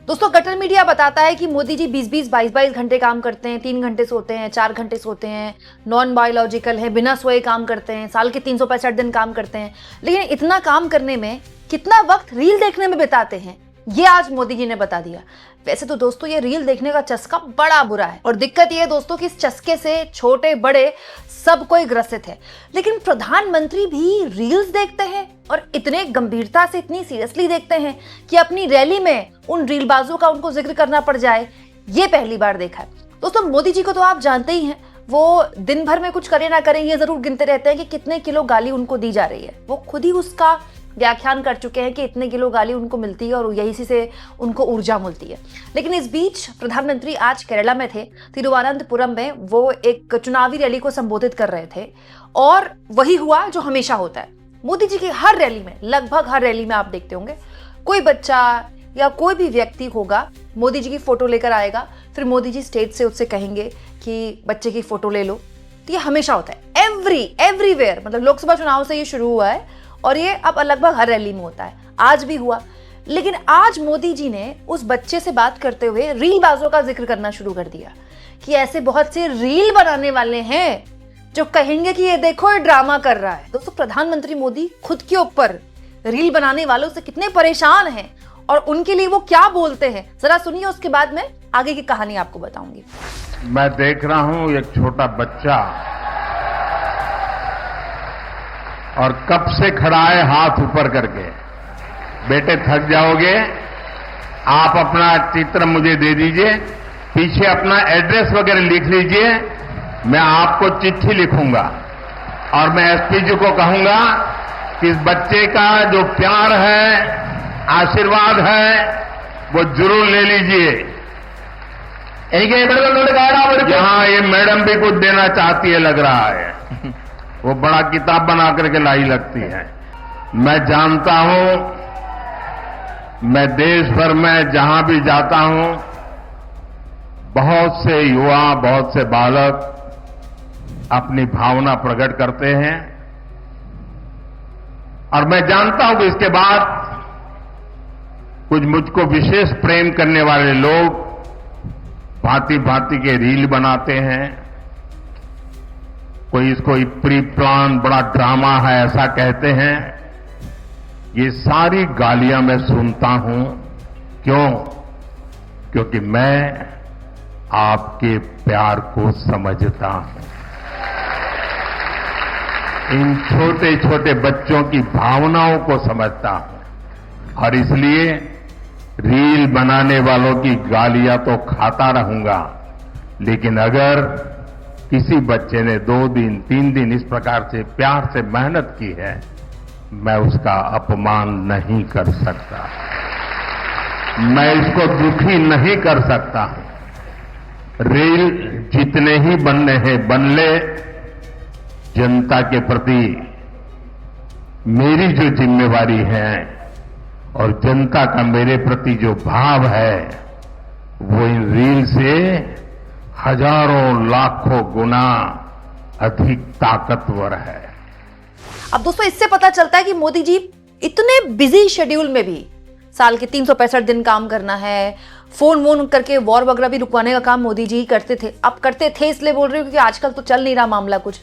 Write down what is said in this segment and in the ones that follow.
दोस्तों, cutter media बताता है कि मोदी जी 20-20, 22-22 घंटे काम करते हैं, 3 घंटे सोते हैं, 4 घंटे सोते हैं, नॉन बायोलॉजिकल है, बिना सोए काम करते हैं, साल के 365 दिन काम करते हैं। लेकिन इतना काम करने में कितना वक्त रील देखने में बिताते हैं, ये आज मोदी जी ने बता दिया। वैसे तो दोस्तों, ये रील देखने का चस्का बड़ा बुरा है और दिक्कत ये है दोस्तों कि इस चस्के से छोटे बड़े सब कोई ग्रसित है। लेकिन प्रधानमंत्री भी रील्स देखते हैं और इतने गंभीरता से, इतनी सीरियसली देखते हैं कि अपनी रैली में उन रीलबाजों का उनको जिक्र करना पड़ जाए, ये पहली बार देखा है। दोस्तों, मोदी जी को तो आप जानते ही हैं, वो दिन भर में कुछ करे ना करें ये जरूर गिनते रहते हैं कि कितने किलो गाली उनको दी जा रही है। वो खुद ही उसका व्याख्यान कर चुके हैं कि इतने किलो गाली उनको मिलती है और यही से उनको ऊर्जा मिलती है। लेकिन इस बीच प्रधानमंत्री आज केरला में थे, तिरुवनंतपुरम में वो एक चुनावी रैली को संबोधित कर रहे थे और वही हुआ जो हमेशा होता है। मोदी जी की हर रैली में, लगभग हर रैली में आप देखते होंगे, कोई बच्चा या कोई भी व्यक्ति होगा, मोदी जी की फोटो लेकर आएगा, फिर मोदी जी स्टेज से उससे कहेंगे कि बच्चे की फोटो ले लो। तो ये हमेशा होता है, एवरीवेयर, मतलब लोकसभा चुनाव से ये शुरू हुआ है और ये अब लगभग हर रैली में होता है। आज भी हुआ। लेकिन आज मोदी जी ने उस बच्चे से बात करते हुए रीलबाजों का जिक्र करना शुरू कर दिया कि ऐसे बहुत से रील बनाने वाले हैं जो कहेंगे कि ये देखो ये ड्रामा कर रहा है। दोस्तों, प्रधानमंत्री मोदी खुद के ऊपर रील बनाने वालों से कितने परेशान हैं और उनके लिए वो क्या बोलते हैं, जरा सुनिए, उसके बाद मैं आगे की कहानी आपको बताऊंगी। मैं देख रहा हूं एक छोटा बच्चा और कब से खड़ा है हाथ ऊपर करके। बेटे, थक जाओगे, आप अपना चित्र मुझे दे दीजिए, पीछे अपना एड्रेस वगैरह लिख लीजिए, मैं आपको चिट्ठी लिखूंगा और मैं एसपी जी को कहूंगा कि इस बच्चे का जो प्यार है, आशीर्वाद है, वो जरूर ले लीजिए। यहां ये मैडम भी कुछ देना चाहती है लग रहा है, वो बड़ा किताब बना करके लाई लगती है। मैं जानता हूं, मैं देश भर में जहां भी जाता हूं, बहुत से युवा, बहुत से बालक अपनी भावना प्रकट करते हैं और मैं जानता हूं कि इसके बाद कुछ मुझको विशेष प्रेम करने वाले लोग भांति भांति के रील बनाते हैं। कोई इसको प्री प्लान बड़ा ड्रामा है ऐसा कहते हैं। ये सारी गालियां मैं सुनता हूं। क्यों? क्योंकि मैं आपके प्यार को समझता हूं। इन छोटे छोटे बच्चों की भावनाओं को समझता हूं और इसलिए रील बनाने वालों की गालियां तो खाता रहूंगा, लेकिन अगर किसी बच्चे ने 2 दिन 3 दिन इस प्रकार से प्यार से मेहनत की है, मैं उसका अपमान नहीं कर सकता, मैं इसको दुखी नहीं कर सकता हूं। रील जितने ही बनने हैं बन ले, जनता के प्रति मेरी जो जिम्मेवारी है और जनता का मेरे प्रति जो भाव है, वो इन रील से हजारों लाखों गुना अधिक ताकतवर है। अब दोस्तों, इससे पता चलता है कि मोदी जी इतने बिजी शेड्यूल में भी, साल के 365 दिन काम करना है, फोन वोन करके वॉर वगैरह भी रुकवाने का काम मोदी जी करते थे। अब करते थे इसलिए बोल रही हूँ क्योंकि आजकल तो चल नहीं रहा मामला कुछ,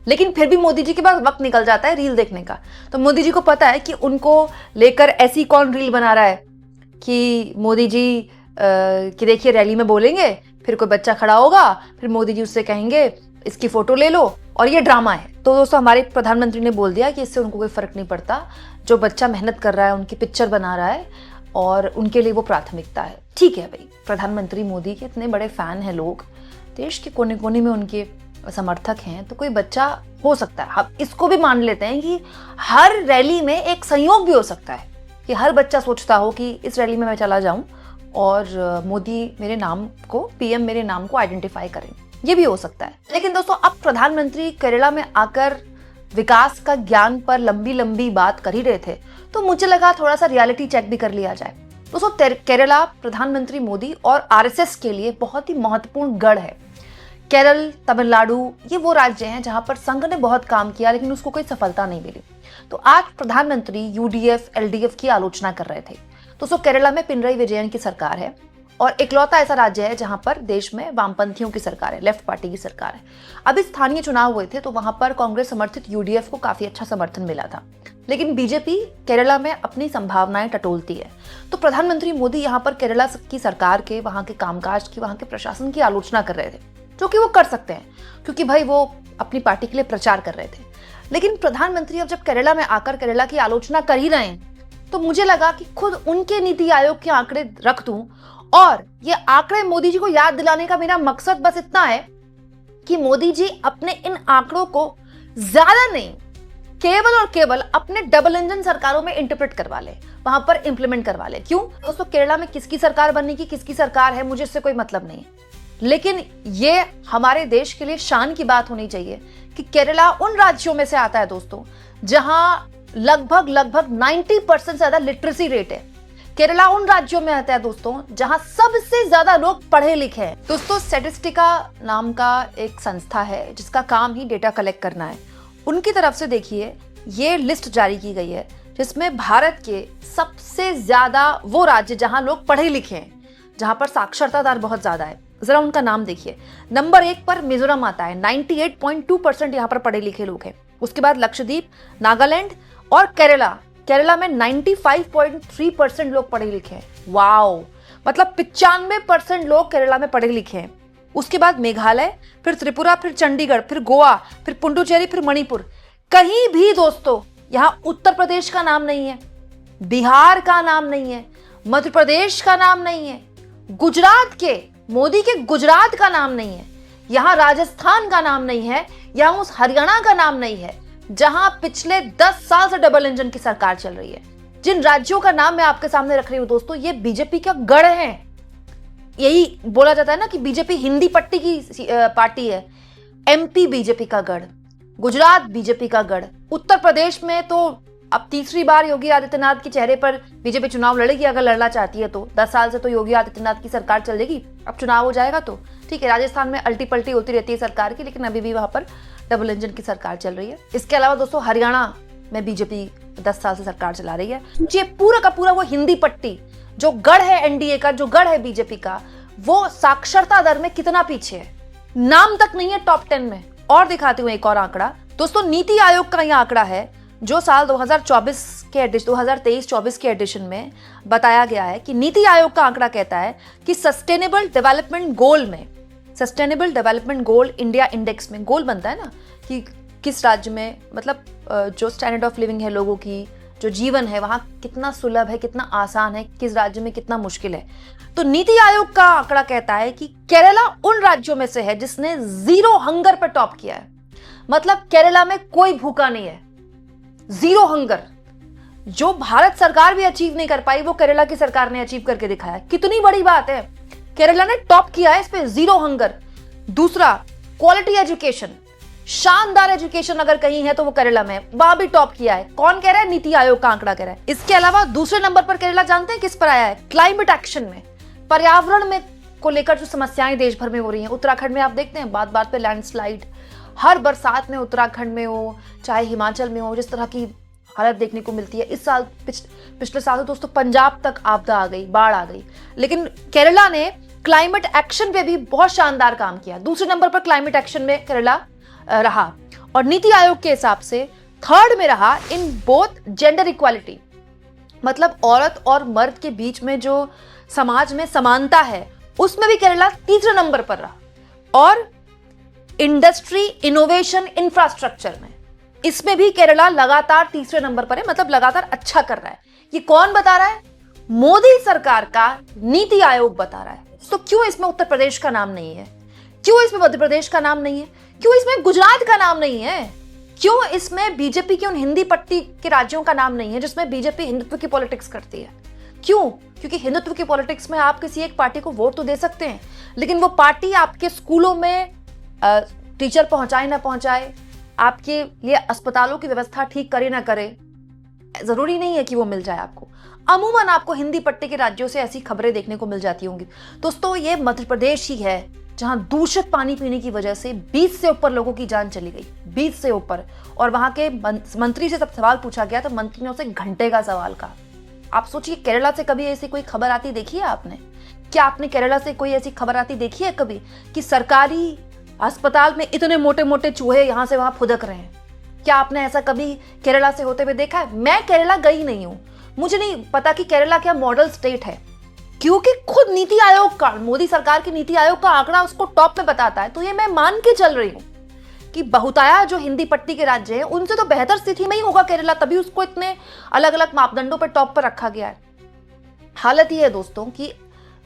लेकिन फिर भी मोदी जी के पास वक्त निकल जाता है रील देखने का। तो मोदी जी को पता है कि उनको लेकर ऐसी कौन रील बना रहा है कि मोदी जी कि देखिए रैली में बोलेंगे, फिर कोई बच्चा खड़ा होगा, फिर मोदी जी उससे कहेंगे इसकी फोटो ले लो और ये ड्रामा है। तो दोस्तों, हमारे प्रधानमंत्री ने बोल दिया कि इससे उनको कोई फर्क नहीं पड़ता, जो बच्चा मेहनत कर रहा है, उनकी पिक्चर बना रहा है और उनके लिए वो प्राथमिकता है। ठीक है भाई, प्रधानमंत्री मोदी के इतने बड़े फैन हैं लोग, देश के कोने कोने में उनके समर्थक हैं, तो कोई बच्चा हो सकता है। हम इसको भी मान लेते हैं कि हर रैली में एक संयोग भी हो सकता है कि हर बच्चा सोचता हो कि इस रैली में मैं चला जाऊं और मोदी मेरे नाम को, पीएम मेरे नाम को आइडेंटिफाई करें, ये भी हो सकता है। लेकिन दोस्तों, अब प्रधानमंत्री केरला में आकर विकास का ज्ञान पर लंबी लंबी बात कर ही रहे थे, तो मुझे लगा थोड़ा सा रियलिटी चेक भी कर लिया जाए। दोस्तों, केरला प्रधानमंत्री मोदी और आरएसएस के लिए बहुत ही महत्वपूर्ण गढ़ है। केरल, तमिलनाडु, ये वो राज्य हैं जहां पर संघ ने बहुत काम किया लेकिन उसको कोई सफलता नहीं मिली। तो आज प्रधानमंत्री यूडीएफ, एलडीएफ की आलोचना कर रहे थे। दोस्तों केरला में पिनरई विजयन की सरकार है और इकलौता ऐसा राज्य है जहां पर देश में वामपंथियों की सरकार है, लेफ्ट पार्टी की सरकार है। अभी स्थानीय चुनाव हुए थे तो वहां पर कांग्रेस समर्थित यूडीएफ को काफी अच्छा समर्थन मिला था, लेकिन बीजेपी केरला में अपनी संभावनाएं टटोलती है। तो प्रधानमंत्री मोदी यहां पर केरला की सरकार के, वहां के कामकाज की, वहां के प्रशासन की आलोचना कर रहे थे, जो कि वो कर सकते हैं क्योंकि भाई वो अपनी पार्टी के लिए प्रचार कर रहे थे। लेकिन प्रधानमंत्री अब जब केरला में आकर केरला की आलोचना कर ही रहे हैं तो मुझे लगा कि खुद उनके नीति आयोग के आंकड़े रख दूं, और ये आंकड़े मोदी जी को याद दिलाने का मेरा मकसद बस इतना है कि मोदी जी अपने इन आंकड़ों को ज्यादा नहीं, केवल और केवल अपने डबल इंजन सरकारों में इंटरप्रेट करवा ले, वहां पर इंप्लीमेंट करवा ले। क्यों दोस्तों, केरला में किसकी सरकार बनने की, किसकी सरकार है, मुझे इससे कोई मतलब नहीं है, लेकिन ये हमारे देश के लिए शान की बात होनी चाहिए कि केरला उन राज्यों में से आता है दोस्तों जहां लगभग 90% से ज्यादा लिटरेसी रेट है। केरला उन राज्यों में आता है दोस्तों जहां सबसे ज्यादा लोग पढ़े लिखे हैं। दोस्तों स्टैटिस्टिका नाम का एक संस्था है जिसका काम ही डेटा कलेक्ट करना है। उनकी तरफ से देखिए ये लिस्ट जारी की गई है जिसमें भारत के सबसे ज्यादा वो राज्य जहां लोग पढ़े लिखे हैं, जहां पर साक्षरता दर बहुत ज्यादा है। जरा उनका नाम देखिए। नंबर 1 पर मिजोरम आता है, 98.2% यहाँ पर पढ़े लिखे लोग हैं। उसके बाद लक्षद्वीप, नागालैंड और केरला में 95.3% लोग पढ़े लिखे हैं। वाओ, मतलब 95% लोग केरला में पढ़े लिखे हैं। उसके बाद मेघालय, फिर त्रिपुरा, फिर चंडीगढ़, फिर गोवा, फिर पुडुचेरी, फिर मणिपुर। कहीं भी दोस्तों यहां उत्तर प्रदेश का नाम नहीं है, बिहार का नाम नहीं है, मध्य प्रदेश का नाम नहीं है, गुजरात के, मोदी के गुजरात का नाम नहीं है, यहां राजस्थान का नाम नहीं है, यहां उस हरियाणा का नाम नहीं है जहां पिछले 10 साल से डबल इंजन की सरकार चल रही है। जिन राज्यों का नाम मैं आपके सामने रख रही हूं दोस्तों, ये बीजेपी का गढ़ है। यही बोला जाता है ना कि बीजेपी हिंदी पट्टी की पार्टी है। एमपी बीजेपी का गढ़, गुजरात बीजेपी का गढ़, उत्तर प्रदेश में तो अब तीसरी बार योगी आदित्यनाथ के चेहरे पर बीजेपी चुनाव लड़ेगी अगर लड़ना चाहती है तो। 10 साल से तो योगी आदित्यनाथ की सरकार चलेगी, अब चुनाव हो जाएगा तो ठीक है। राजस्थान में अल्टी पल्टी होती रहती है सरकार की, लेकिन अभी भी वहां पर डबल इंजन की सरकार चल रही है। इसके अलावा दोस्तों हरियाणा में बीजेपी 10 साल से सरकार चला रही है। ये पूरा का पूरा वो हिंदी पट्टी जो गढ़ है एनडीए का, जो गढ़ है बीजेपी का, वो साक्षरता दर में कितना पीछे है, नाम तक नहीं है टॉप 10 में। और दिखाती हूं एक और आंकड़ा दोस्तों, नीति आयोग का यह आंकड़ा है जो साल 2023-24 के एडिशन में बताया गया है कि नीति आयोग का आंकड़ा कहता है कि सस्टेनेबल डेवलपमेंट गोल में, sustainable development goal India index में गोल बनता है ना कि किस राज्य में, मतलब जो स्टैंडर्ड ऑफ लिविंग है लोगों की, जो जीवन है वहां कितना सुलभ है, कितना आसान है, किस राज्य में कितना मुश्किल है। तो नीति आयोग का आंकड़ा कहता है कि केरला उन राज्यों में से है जिसने 0 हंगर पर टॉप किया है। मतलब केरला में कोई भूखा नहीं है, 0 हंगर। जो भारत सरकार भी अचीव नहीं कर पाई वो केरला की सरकार ने अचीव करके दिखाया। कितनी बड़ी बात है, केरला ने टॉप किया है इस पे, 0 हंगर। दूसरा, क्वालिटी एजुकेशन, शानदार एजुकेशन अगर कहीं है तो वो केरला में, वहां भी टॉप किया है। कौन कह रहा है? नीति आयोग का आंकड़ा कह रहा है। इसके अलावा दूसरे नंबर पर केरला जानते हैं किस पर आया है? क्लाइमेट एक्शन में, पर्यावरण में को लेकर जो समस्याएं देश भर में हो रही हैं। उत्तराखंड में आप देखते हैं बात बात पे लैंडस्लाइड, हर बरसात में उत्तराखंड में हो चाहे हिमाचल में हो, जिस तरह की हालत देखने को मिलती है। इस साल पिछले साल तो दोस्तों पंजाब तक आपदा आ गई, बाढ़ आ गई, लेकिन केरला ने क्लाइमेट एक्शन पे भी बहुत शानदार काम किया। दूसरे नंबर पर क्लाइमेट एक्शन में केरला रहा और नीति आयोग के हिसाब से थर्ड में रहा इन बोथ जेंडर इक्वालिटी, मतलब औरत और मर्द के बीच में जो समाज में समानता है उसमें भी केरला तीसरे नंबर पर रहा। और इंडस्ट्री, इनोवेशन, इंफ्रास्ट्रक्चर में, इसमें भी केरला लगातार तीसरे नंबर पर है, मतलब लगातार अच्छा कर रहा है। ये कौन बता रहा है? मोदी सरकार का नीति आयोग बता रहा है। तो क्यों इसमें उत्तर प्रदेश का नाम नहीं है? क्यों इसमें मध्य प्रदेश का नाम नहीं है? क्यों इसमें गुजरात का नाम नहीं है? क्यों इसमें बीजेपी के उन हिंदी पट्टी के राज्यों का नाम नहीं है जिसमें बीजेपी हिंदुत्व की पॉलिटिक्स करती है? क्यों? क्योंकि हिंदुत्व की पॉलिटिक्स में आप किसी एक पार्टी को वोट तो दे सकते हैं, लेकिन वो पार्टी आपके स्कूलों में टीचर पहुंचाए ना पहुंचाए, आपके लिए अस्पतालों की व्यवस्था ठीक करे ना करे, जरूरी नहीं है कि वो मिल जाए आपको। अमूमन आपको हिंदी पट्टी के राज्यों से ऐसी खबरें देखने को मिल जाती होंगी। दोस्तों ये मध्य प्रदेश ही है जहां दूषित पानी पीने की वजह से 20 से ऊपर लोगों की जान चली गई, 20 से ऊपर। और वहां के मंत्री से जब सवाल पूछा गया तो मंत्री ने उसे घंटे का सवाल कहा। आप सोचिए, केरला से कभी ऐसी कोई खबर आती देखी है आपने? क्या आपने केरला से कोई ऐसी खबर आती देखी है कभी कि सरकारी अस्पताल में इतने मोटे मोटे चूहे यहां से वहां फुदक रहे हैं? क्या आपने ऐसा कभी केरला से होते हुए देखा है? मैं केरला गई नहीं हूं, मुझे नहीं पता कि केरला क्या मॉडल स्टेट है, क्योंकि खुद नीति आयोग का, मोदी सरकार की नीति आयोग का आंकड़ा उसको टॉप में बताता है। तो ये मैं मान के चल रही हूं कि बहुताया जो हिंदी पट्टी के राज्य हैं उनसे तो बेहतर स्थिति में ही होगा केरला, तभी उसको इतने अलग अलग मापदंडों पर टॉप पर रखा गया है। हालत ये है दोस्तों कि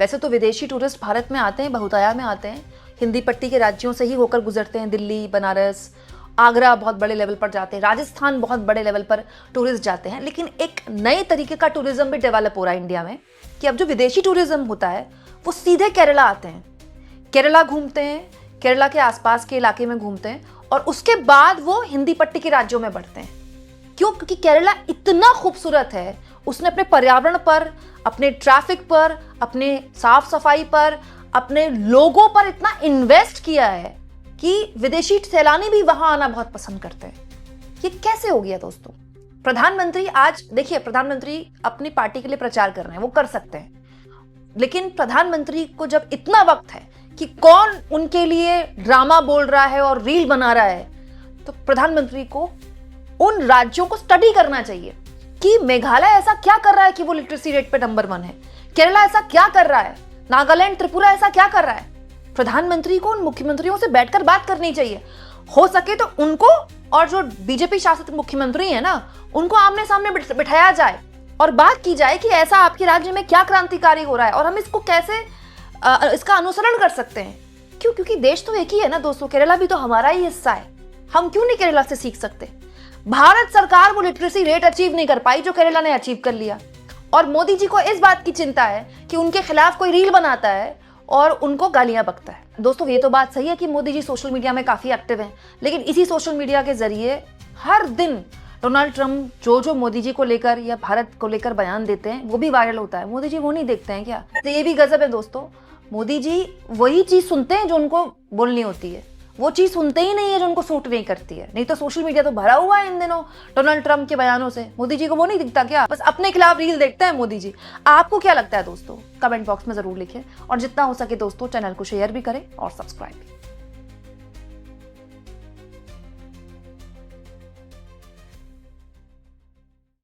वैसे तो विदेशी टूरिस्ट भारत में आते हैं, बहुताया में आते हैं, हिंदी पट्टी के राज्यों से ही होकर गुजरते हैं। दिल्ली, बनारस, आगरा बहुत बड़े लेवल पर जाते हैं, राजस्थान बहुत बड़े लेवल पर टूरिस्ट जाते हैं। लेकिन एक नए तरीके का टूरिज्म भी डेवलप हो रहा है इंडिया में कि अब जो विदेशी टूरिज्म होता है वो सीधे केरला आते हैं, केरला घूमते हैं, केरला के आसपास के इलाके में घूमते हैं और उसके बाद वो हिंदी पट्टी के राज्यों में बढ़ते हैं। क्यों? क्योंकि केरला इतना खूबसूरत है, उसने अपने पर्यावरण पर, अपने ट्रैफिक पर, अपने साफ सफाई पर, अपने लोगों पर इतना इन्वेस्ट किया है कि विदेशी सैलानी भी वहां आना बहुत पसंद करते हैं। ये कैसे हो गया दोस्तों? प्रधानमंत्री आज देखिए, प्रधानमंत्री अपनी पार्टी के लिए प्रचार कर रहे हैं, वो कर सकते हैं, लेकिन प्रधानमंत्री को जब इतना वक्त है कि कौन उनके लिए ड्रामा बोल रहा है और रील बना रहा है, तो प्रधानमंत्री को उन राज्यों को स्टडी करना चाहिए कि मेघालय ऐसा क्या कर रहा है कि वो लिटरेसी रेट पे नंबर 1 है, केरला ऐसा क्या कर रहा है, नागालैंड, त्रिपुरा ऐसा क्या कर रहा है। प्रधानमंत्री को उन मुख्यमंत्रियों से बैठकर बात करनी चाहिए, हो सके तो उनको और जो बीजेपी शासित मुख्यमंत्री है ना, उनको आमने सामने बिठाया जाए और बात की जाए कि ऐसा आपके राज्य में क्या क्रांतिकारी हो रहा है और हम इसको कैसे इसका अनुसरण कर सकते हैं। क्यों? क्योंकि देश तो एक ही है ना दोस्तों, केरला भी तो हमारा ही हिस्सा है, हम क्यों नहीं केरला से सीख सकते? भारत सरकार वो लिटरेसी रेट अचीव नहीं कर पाई जो केरला ने अचीव कर लिया, और मोदी जी को इस बात की चिंता है कि उनके खिलाफ कोई रील बनाता है और उनको गालियां बकता है। दोस्तों ये तो बात सही है कि मोदी जी सोशल मीडिया में काफी एक्टिव हैं, लेकिन इसी सोशल मीडिया के जरिए हर दिन डोनाल्ड ट्रंप जो मोदी जी को लेकर या भारत को लेकर बयान देते हैं वो भी वायरल होता है। मोदी जी वो नहीं देखते हैं क्या? तो ये भी गजब है दोस्तों, मोदी जी वही चीज सुनते हैं जो उनको बोलनी होती है, वो चीज सुनते ही नहीं है जो उनको सूट नहीं करती है। नहीं तो सोशल मीडिया तो भरा हुआ है इन दिनों डोनाल्ड ट्रंप के बयानों से, मोदी जी को वो नहीं दिखता क्या? बस अपने खिलाफ रील देखते हैं मोदी जी। आपको क्या लगता है दोस्तों? कमेंट बॉक्स में जरूर लिखें और जितना हो सके दोस्तों चैनल को शेयर भी करें और सब्सक्राइब भी।